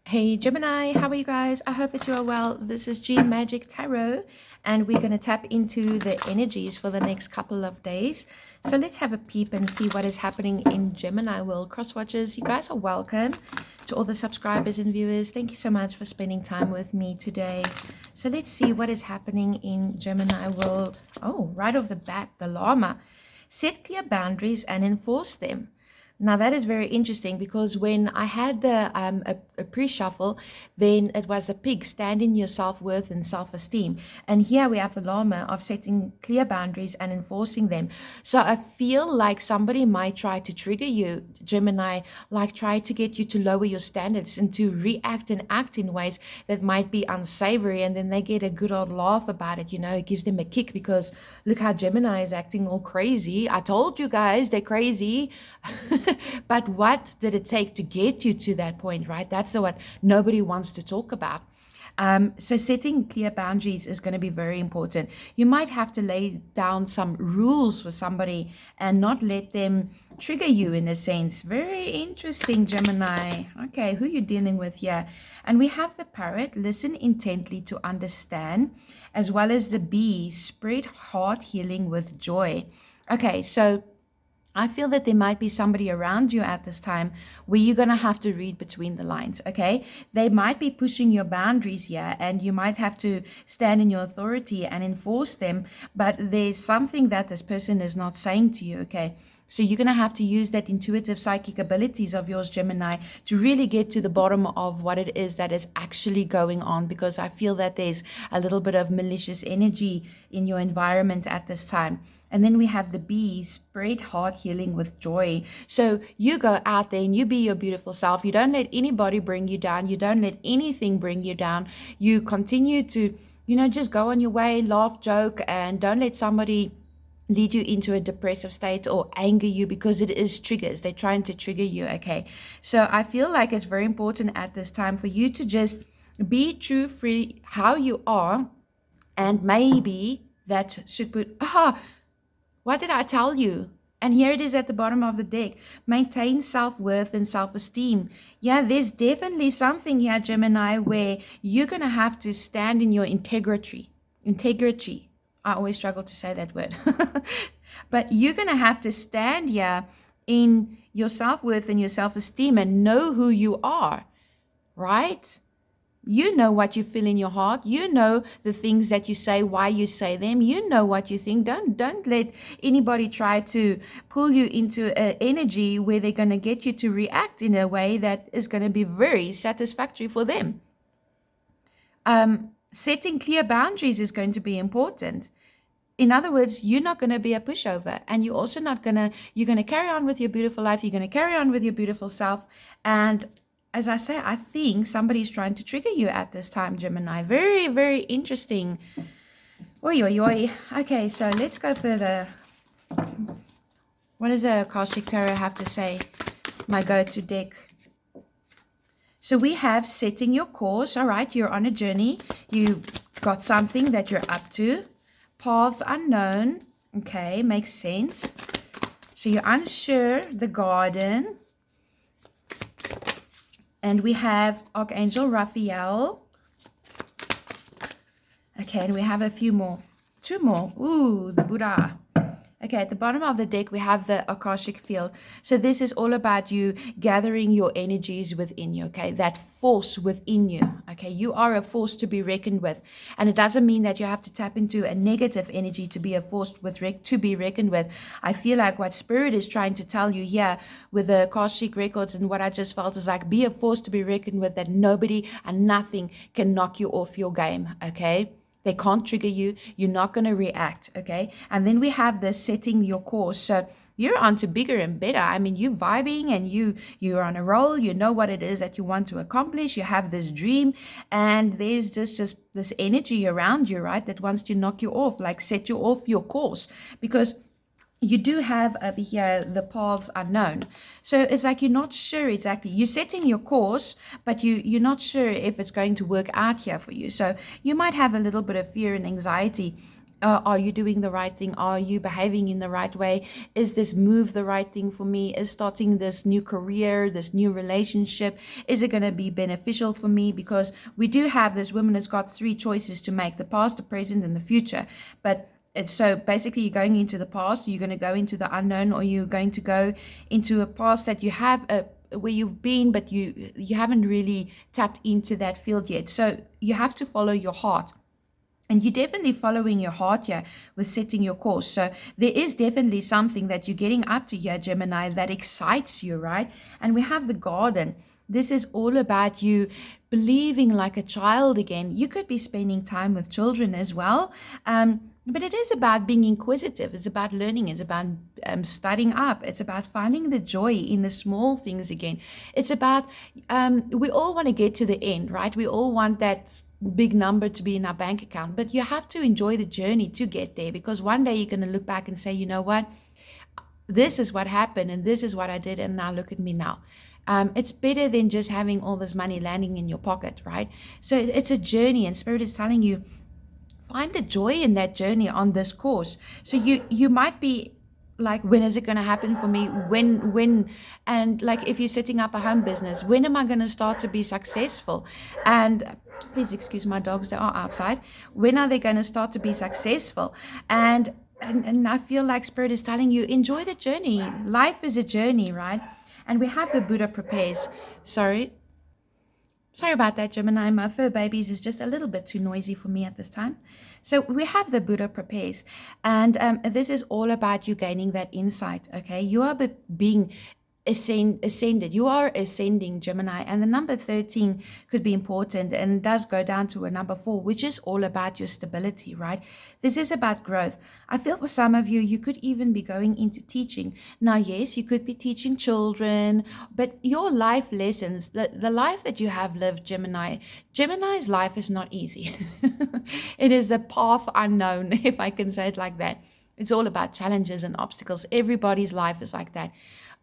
Hey Gemini, how are you guys? I hope that you are well. This is Gmagic Tarot, and we're going to tap into the energies for the next couple of days. So let's have a peep and see what is happening in Gemini world. Crosswatchers, you guys are welcome. To all the subscribers and viewers, thank you so much for spending time with me today. So let's see what is happening in Gemini world. Oh, right off the bat, the llama. Set clear boundaries and enforce them. Now that is very interesting because when I had the a pre-shuffle, then it was the pig, stand in your self-worth and self-esteem. And here we have the llama of setting clear boundaries and enforcing them. So I feel like somebody might try to trigger you, Gemini, like try to get you to lower your standards and to react and act in ways that might be unsavory. And then they get a good old laugh about it. You know, it gives them a kick because look how Gemini is acting all crazy. I told you guys they're crazy. But what did it take to get you to that point, right? That's what nobody wants to talk about. So setting clear boundaries is going to be very important. You might have to lay down some rules for somebody and not let them trigger you in a sense. Very interesting, Gemini. Okay, who you dealing with here? And we have the parrot, listen intently to understand, as well as the bee, spread heart healing with joy. Okay, so I feel that there might be somebody around you at this time where you're going to have to read between the lines, okay? They might be pushing your boundaries here and you might have to stand in your authority and enforce them, but there's something that this person is not saying to you, okay? So you're going to have to use that intuitive psychic abilities of yours, Gemini, to really get to the bottom of what it is that is actually going on, because I feel that there's a little bit of malicious energy in your environment at this time. And then we have the bee, spread heart healing with joy. So you go out there and you be your beautiful self. You don't let anybody bring you down. You don't let anything bring you down. You continue to, just go on your way, laugh, joke, and don't let somebody lead you into a depressive state or anger you, because it is triggers. They're trying to trigger you, okay? So I feel like it's very important at this time for you to just be true, free, how you are, and maybe that should put, what did I tell you? And here it is at the bottom of the deck. Maintain self-worth and self-esteem. Yeah, there's definitely something here, Gemini, where you're going to have to stand in your integrity. Integrity. I always struggle to say that word. But you're going to have to stand here in your self-worth and your self-esteem and know who you are, right? You know what you feel in your heart. You know the things that you say, why you say them. You know what you think. Don't let anybody try to pull you into an energy where they're going to get you to react in a way that is going to be very satisfactory for them. Setting clear boundaries is going to be important. In other words, you're not going to be a pushover, and you're also not going to, you're going to carry on with your beautiful life. You're going to carry on with your beautiful self. And as I say, I think somebody's trying to trigger you at this time, Gemini. Very, very interesting. Oi, oi, oi. Okay, so let's go further. What does a Akashic Tarot have to say? My go-to deck. So we have setting your course. All right, you're on a journey. You got something that you're up to. Paths unknown. Okay, makes sense. So you're unsure, the garden. And we have Archangel Raphael. Okay, and we have a few more. Two more. Ooh, the Buddha. Okay, at the bottom of the deck, we have the Akashic field. So this is all about you gathering your energies within you, okay? That force within you, okay? You are a force to be reckoned with. And it doesn't mean that you have to tap into a negative energy to be a force to be reckoned with. I feel like what Spirit is trying to tell you here with the Akashic records and what I just felt is like, be a force to be reckoned with, that nobody and nothing can knock you off your game, okay? They can't trigger you. You're not going to react, okay? And then we have this setting your course. So you're on to bigger and better. I mean, you're vibing and you're on a roll. You know what it is that you want to accomplish. You have this dream, and there's just this energy around you, right, that wants to knock you off, like set you off your course, because you do have over here the paths unknown. So it's like you're not sure exactly. You're setting your course, but you're not sure if it's going to work out here for you. So you might have a little bit of fear and anxiety Are you doing the right thing? Are you behaving in the right way? Is this move the right thing for me? Is starting this new career, this new relationship, is it going to be beneficial for me? Because we do have this woman that's got 3 choices to make: the past, the present, and the future. But it's so basically you're going into the past, you're going to go into the unknown, or you're going to go into a past that you have where you've been, but you haven't really tapped into that field yet. So you have to follow your heart. And you're definitely following your heart here with setting your course. So there is definitely something that you're getting up to here, Gemini, that excites you, right? And we have the garden. This is all about you believing like a child again. You could be spending time with children as well. But it is about being inquisitive. It's about learning. It's about studying up. It's about finding the joy in the small things again. It's about, we all want to get to the end, right? We all want that big number to be in our bank account, but you have to enjoy the journey to get there, because one day you're going to look back and say, you know what, this is what happened and this is what I did, and now look at me now. It's better than just having all this money landing in your pocket, right? So it's a journey, and Spirit is telling you, find the joy in that journey on this course. So you might be like, when is it going to happen for me? When, and like if you're setting up a home business, when am I going to start to be successful? And please excuse my dogs, they are outside. When are they going to start to be successful? And I feel like Spirit is telling you, enjoy the journey. Life is a journey, right? And we have the Buddha prepares. Sorry about that, Gemini. My fur babies is just a little bit too noisy for me at this time. So we have the Buddha prepares. And this is all about you gaining that insight, okay? You are being ascended. You are ascending, Gemini. And the number 13 could be important, and it does go down to a number 4, which is all about your stability, right? This is about growth. I feel for some of you, you could even be going into teaching. Now, yes, you could be teaching children, but your life lessons, the life that you have lived, Gemini's life is not easy. It is a path unknown, if I can say it like that. It's all about challenges and obstacles. Everybody's life is like that.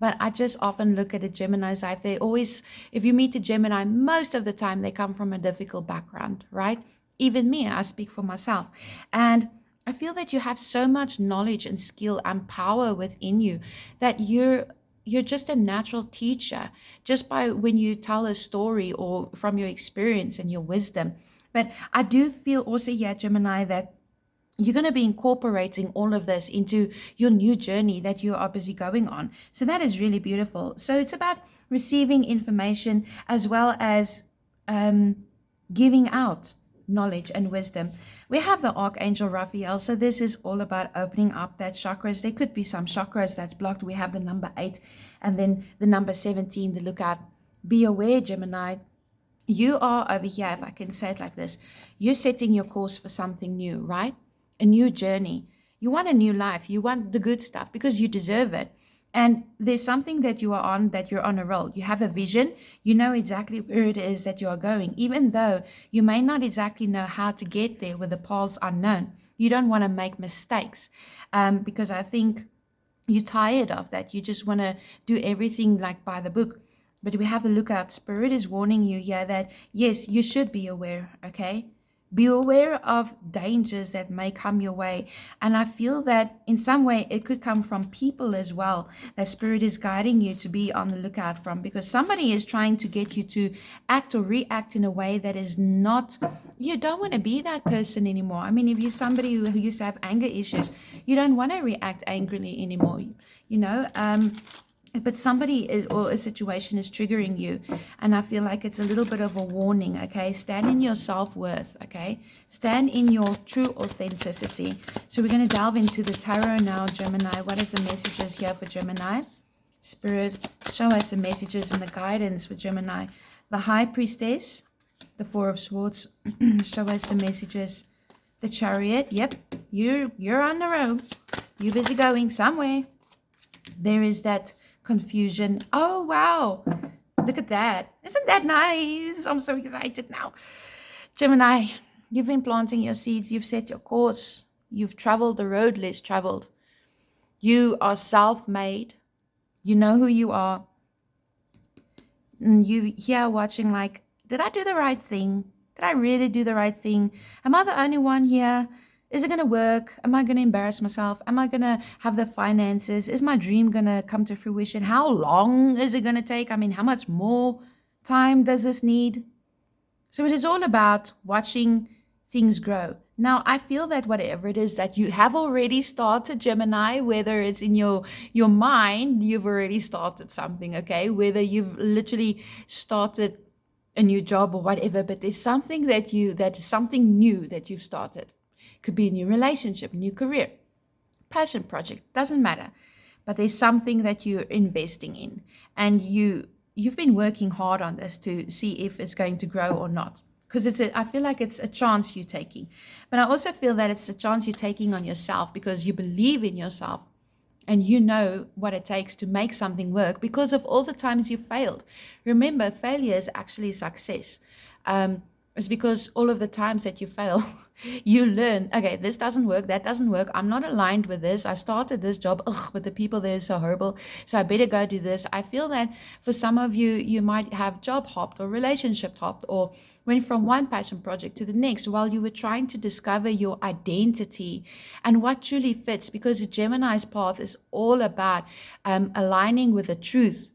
But I just often look at a Gemini's life. They always, if you meet a Gemini, most of the time they come from a difficult background, right? Even me, I speak for myself. And I feel that you have so much knowledge and skill and power within you that you're just a natural teacher, just by when you tell a story or from your experience and your wisdom. But I do feel also here, Gemini, that you're going to be incorporating all of this into your new journey that you are busy going on. So that is really beautiful. So it's about receiving information as well as giving out knowledge and wisdom. We have the Archangel Raphael. So this is all about opening up that chakras. There could be some chakras that's blocked. We have the number 8 and then the number 17, the lookout. Be aware, Gemini. You are over here, if I can say it like this. You're setting your course for something new, right? A new journey. You want a new life. You want the good stuff because you deserve it. And there's something that you are on, that you're on a roll. You have a vision. You know exactly where it is that you are going, even though you may not exactly know how to get there with the paths unknown. You don't want to make mistakes because I think you're tired of that. You just want to do everything like by the book. But we have the lookout. Spirit is warning you here that, yes, you should be aware, okay? Be aware of dangers that may come your way. And I feel that in some way it could come from people as well, that Spirit is guiding you to be on the lookout from, because somebody is trying to get you to act or react in a way that is not, you don't want to be that person anymore. I mean, if you're somebody who used to have anger issues, you don't want to react angrily anymore, you know. But somebody or a situation is triggering you, and I feel like it's a little bit of a warning, okay? Stand in your self-worth, okay? Stand in your true authenticity. So we're going to delve into the tarot now, Gemini. What is the messages here for Gemini? Spirit, show us the messages and the guidance for Gemini. The High Priestess, the Four of Swords, show us the messages. The Chariot, yep, you're on the road. You're busy going somewhere. There is that confusion. Oh, wow. Look at that. Isn't that nice? I'm so excited now. Gemini, you've been planting your seeds. You've set your course. You've traveled the road less traveled. You are self-made. You know who you are. And you here watching like, did I do the right thing? Did I really do the right thing? Am I the only one here? Is it going to work? Am I going to embarrass myself? Am I going to have the finances? Is my dream going to come to fruition? How long is it going to take? I mean, how much more time does this need? So it is all about watching things grow. Now, I feel that whatever it is that you have already started, Gemini, whether it's in your mind, you've already started something, okay? Whether you've literally started a new job or whatever, but there's something that is something new that you've started. Could be a new relationship, new career, passion project, doesn't matter. But there's something that you're investing in, and you've been working hard on this to see if it's going to grow or not. Because I feel like it's a chance you're taking. But I also feel that it's a chance you're taking on yourself because you believe in yourself and you know what it takes to make something work because of all the times you failed. Remember, failure is actually success. It's because all of the times that you fail, you learn, okay, this doesn't work, that doesn't work. I'm not aligned with this. I started this job, but the people there are so horrible. So I better go do this. I feel that for some of you, you might have job hopped or relationship hopped or went from one passion project to the next while you were trying to discover your identity and what truly fits, because the Gemini's path is all about aligning with the truth.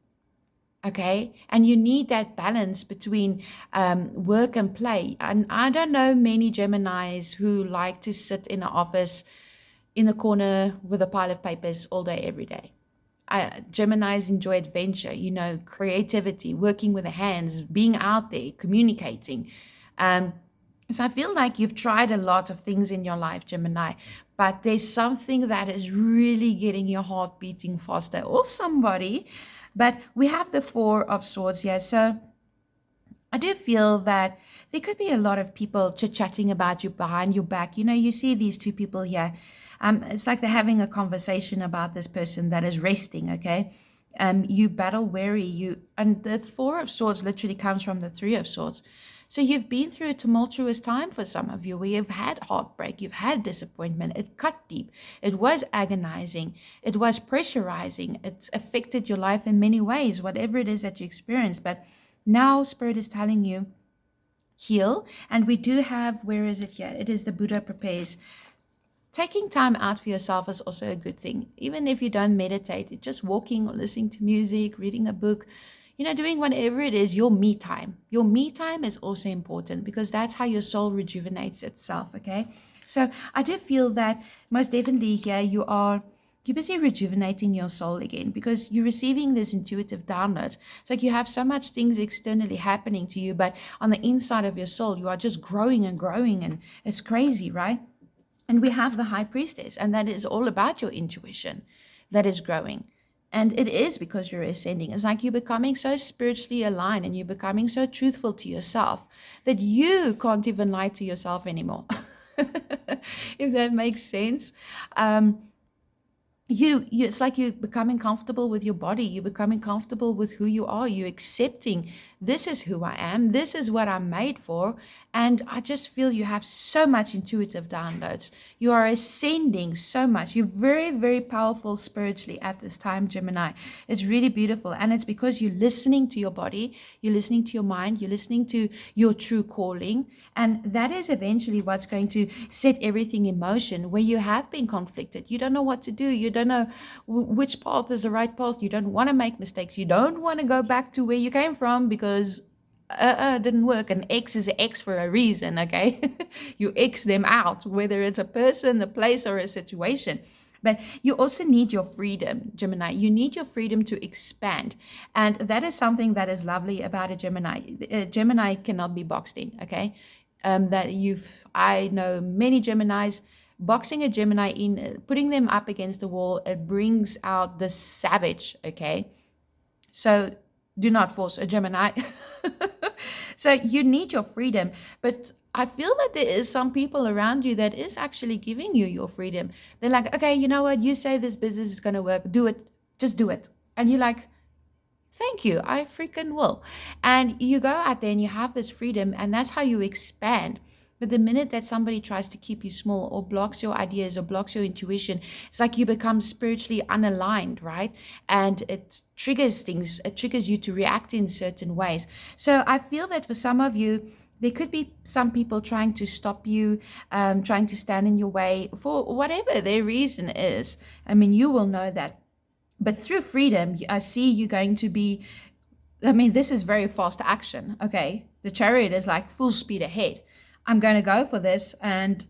Okay, and you need that balance between work and play. And I don't know many Geminis who like to sit in an office in the corner with a pile of papers all day, every day. Geminis enjoy adventure, creativity, working with the hands, being out there, communicating. So I feel like you've tried a lot of things in your life, Gemini, but there's something that is really getting your heart beating faster, or somebody. But we have the Four of Swords here. So I do feel that there could be a lot of people chit-chatting about you behind your back. You see these two people here. It's like they're having a conversation about this person that is resting, okay? You battle weary, and the Four of Swords literally comes from the Three of Swords. So you've been through a tumultuous time for some of you where you've had heartbreak, you've had disappointment, it cut deep, it was agonizing, it was pressurizing, it's affected your life in many ways, whatever it is that you experience. But now Spirit is telling you, heal. And we do have, where is it here? It is the Buddha prepares. Taking time out for yourself is also a good thing. Even if you don't meditate, just walking or listening to music, reading a book, doing whatever it is, your me time. Your me time is also important because that's how your soul rejuvenates itself, okay? So I do feel that most definitely here you're busy rejuvenating your soul again because you're receiving this intuitive download. It's like you have so much things externally happening to you, but on the inside of your soul, you are just growing and growing, and it's crazy, right? And we have the High Priestess, and that is all about your intuition that is growing. And it is because you're ascending. It's like you're becoming so spiritually aligned and you're becoming so truthful to yourself that you can't even lie to yourself anymore. If that makes sense. It's like you're becoming comfortable with your body. You're becoming comfortable with who you are. You're accepting, this is who I am. This is what I'm made for. And I just feel you have so much intuitive downloads. You are ascending so much. You're very, very powerful spiritually at this time, Gemini. It's really beautiful. And it's because you're listening to your body. You're listening to your mind. You're listening to your true calling. And that is eventually what's going to set everything in motion. Where you have been conflicted, you don't know what to do. You don't know which path is the right path. You don't want to make mistakes. You don't want to go back to where you came from because it didn't work. And X is an X for a reason, okay? You X them out, whether it's a person, a place, or a situation. But you also need your freedom, Gemini. You need your freedom to expand. And that is something that is lovely about a Gemini. Gemini cannot be boxed in, okay? I know many Geminis. Boxing a Gemini in, putting them up against the wall, it brings out the savage, okay? So do not force a Gemini. So you need your freedom. But I feel that there is some people around you that is actually giving you your freedom. They're like, okay, you know what? You say this business is going to work. Do it. Just do it. And you're like, thank you. I freaking will. And you go out there and you have this freedom, and that's how you expand. But the minute that somebody tries to keep you small or blocks your ideas or blocks your intuition, it's like you become spiritually unaligned, right? And it triggers things. It triggers you to react in certain ways. So I feel that for some of you, There could be some people trying to stop you, trying to stand in your way for whatever their reason is. I mean, you will know that. But through freedom, I see you going to be, I mean, this is very fast action, okay? The chariot is like full speed ahead. I'm going to go for this, and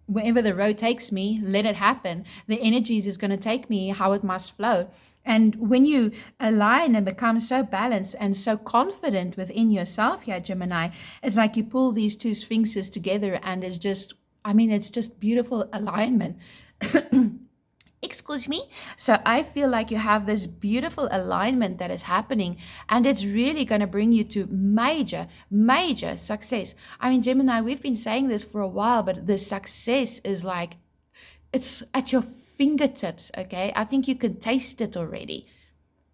wherever the road takes me, let it happen. The energies is going to take me how it must flow. And when you align and become so balanced and so confident within yourself here, Gemini, it's like you pull these two sphinxes together, and it's just, I mean, it's just beautiful alignment. Excuse me. So I feel like you have this beautiful alignment that is happening, and it's really going to bring you to major, major success. I mean, Gemini, we've been saying this for a while, but the success is like, it's at your fingertips, okay? I think you can taste it already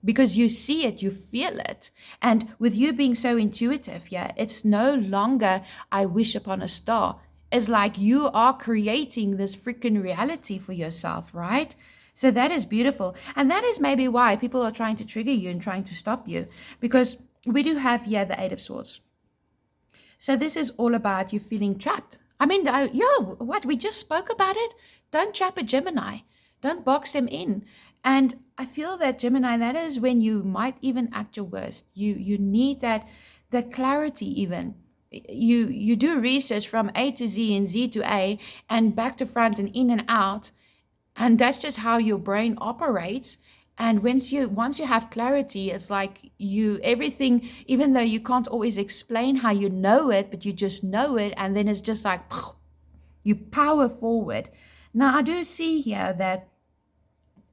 because you see it, you feel it. And with you being so intuitive, yeah, it's no longer, I wish upon a star. It's like you are creating this freaking reality for yourself, right? So that is beautiful. And that is maybe why people are trying to trigger you and trying to stop you, because we do have here the Eight of Swords. So this is all about you feeling trapped. I mean, what? We just spoke about it. Don't trap a Gemini. Don't box them in. And I feel that, Gemini, that is when you might even act your worst. You need that clarity even. You do research from A to Z and Z to A and back to front and in and out, and that's just how your brain operates. And once you have clarity, it's like everything, even though you can't always explain how you know it, but you just know it, and then it's just like you power forward. Now I do see here that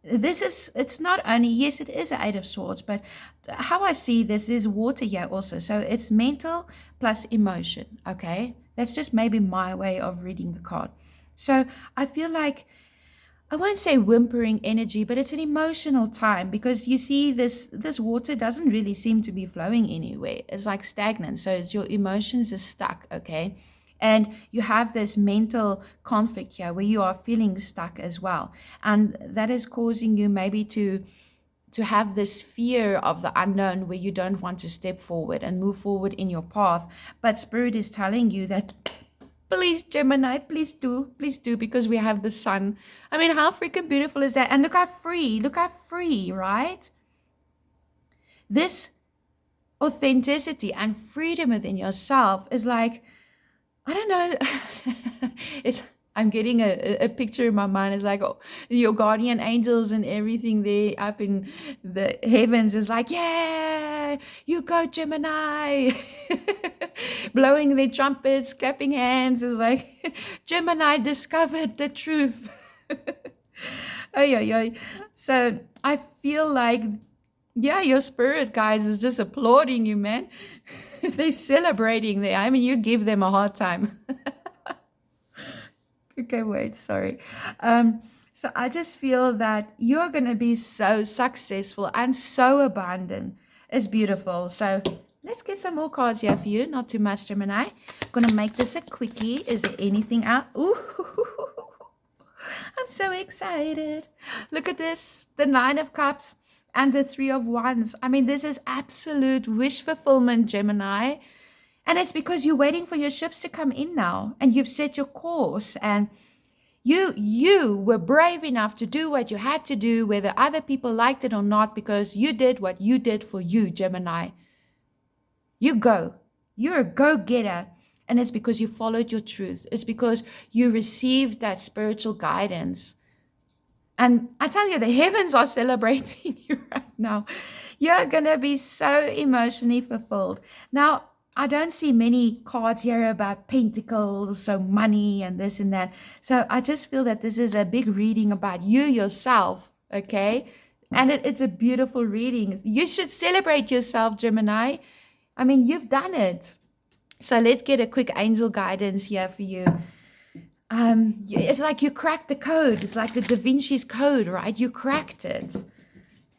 it's not only, yes, it is an Eight of Swords, but how I see this is water here also. So it's mental plus emotion, okay? That's just maybe my way of reading the card. So I feel like, I won't say whimpering energy, but it's an emotional time, because you see this water doesn't really seem to be flowing anywhere. It's like stagnant. So it's your emotions are stuck, okay? And you have this mental conflict here where you are feeling stuck as well. And that is causing you maybe to have this fear of the unknown, where you don't want to step forward and move forward in your path. But Spirit is telling you that, please, Gemini, please do, because we have the sun. I mean, how freaking beautiful is that? And look how free, right? This authenticity and freedom within yourself is like, I don't know, I'm getting a picture in my mind. It's like, oh, your guardian angels and everything there up in the heavens is like, yeah, you go, Gemini. Blowing their trumpets, clapping hands. Is like, Gemini discovered the truth. So I feel like, yeah, your spirit guides is just applauding you, man. They're celebrating there. I mean, you give them a hard time. Okay, wait, sorry. So I just feel that you're going to be so successful and so abundant. It's beautiful. So let's get some more cards here for you. Not too much, Gemini. I'm going to make this a quickie. Is there anything out? Ooh, I'm so excited. Look at this. The Nine of Cups and the Three of Wands. I mean, this is absolute wish fulfillment, Gemini. And it's because you're waiting for your ships to come in now, and you've set your course, and you were brave enough to do what you had to do, whether other people liked it or not, because you did what you did for you, Gemini. You go. You're a go-getter. And it's because you followed your truth. It's because you received that spiritual guidance. And I tell you, the heavens are celebrating you right now. You're going to be so emotionally fulfilled. Now, I don't see many cards here about pentacles, so money and this and that. So I just feel that this is a big reading about you yourself, okay? And it's a beautiful reading. You should celebrate yourself, Gemini. I mean, you've done it. So let's get a quick angel guidance here for you. It's like you cracked the code. It's like the Da Vinci's code, right? You cracked it.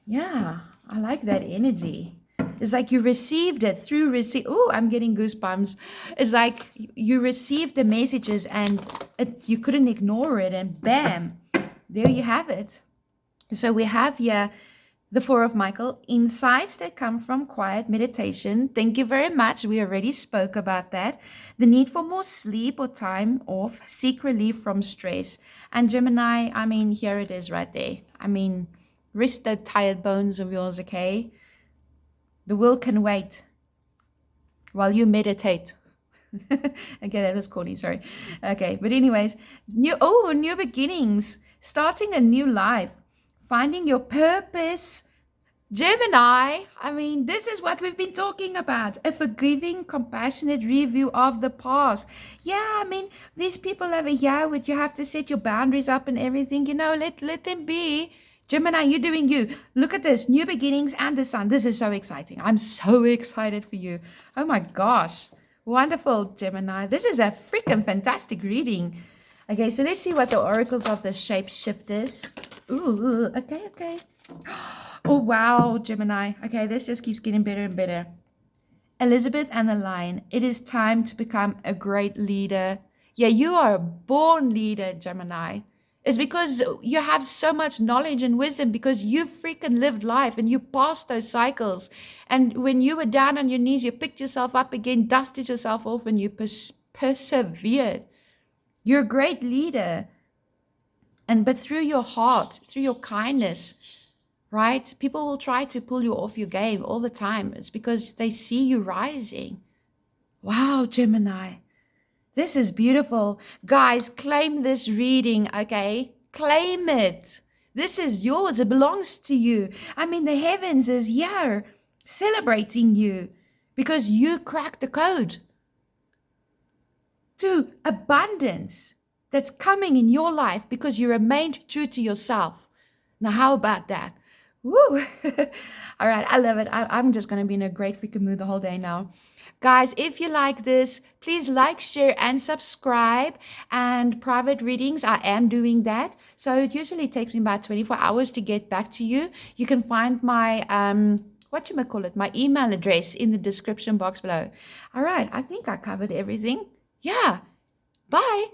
Yeah, I like that energy. It's like you received it through receive. Oh, I'm getting goosebumps. It's like you received the messages and you couldn't ignore it, and bam, there you have it. So we have here The Four of Michael, insights that come from quiet meditation. Thank you very much. We already spoke about that. The need for more sleep or time off. Seek relief from stress. And Gemini, I mean, here it is right there. I mean, rest the tired bones of yours, okay? The will can wait while you meditate. Okay, that was corny, sorry. Okay, but anyways, new beginnings, starting a new life, finding your purpose. Gemini, I mean, this is what we've been talking about. A forgiving, compassionate review of the past. Yeah, I mean, these people over here, would you have to set your boundaries up and everything, let them be. Gemini, you're doing you. Look at this, new beginnings and the sun. This is so exciting. I'm so excited for you. Oh my gosh. Wonderful, Gemini. This is a freaking fantastic reading. Okay, so let's see what the oracles of the shapeshifters. Ooh, okay. Oh, wow, Gemini. Okay, this just keeps getting better and better. Elizabeth and the Lion. It is time to become a great leader. Yeah, you are a born leader, Gemini. It's because you have so much knowledge and wisdom because you freaking lived life and you passed those cycles. And when you were down on your knees, you picked yourself up again, dusted yourself off, and you persevered. You're a great leader. But through your heart, through your kindness, right? People will try to pull you off your game all the time. It's because they see you rising. Wow, Gemini. This is beautiful. Guys, claim this reading, okay? Claim it. This is yours. It belongs to you. I mean, the heavens is here celebrating you because you cracked the code to abundance that's coming in your life because you remained true to yourself. Now, how about that? Woo! All right, I love it. I'm just going to be in a great freaking mood the whole day now. Guys, if you like this, please like, share, and subscribe. And private readings, I am doing that. So it usually takes me about 24 hours to get back to you. You can find my, my email address in the description box below. All right, I think I covered everything. Yeah, bye.